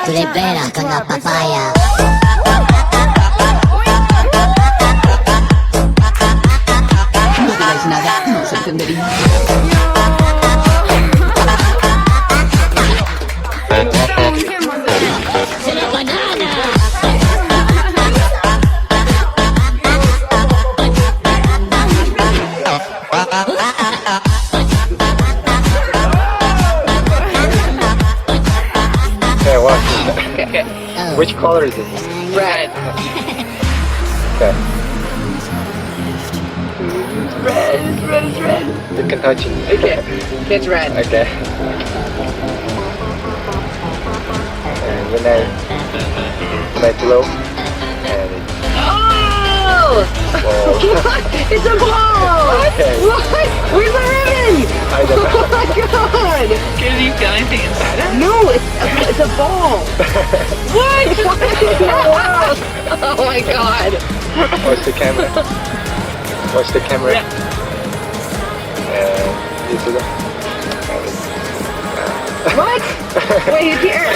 Tulipera con la papaya. No digáis nada, no os entendería. Okay, watch. Which color is it? Red. Okay. Red, it's red. You can touch it. Okay, it's red. Okay. And when I blow, and Oh! Whoa. What? It's a ball! Okay. What? Where's the ribbon? I don't know. Oh my god! Can you feel anything inside it? No, it's a ball. What? Oh my god! Watch the camera. Watch the camera. Yeah. And you do that. What? Wait, here.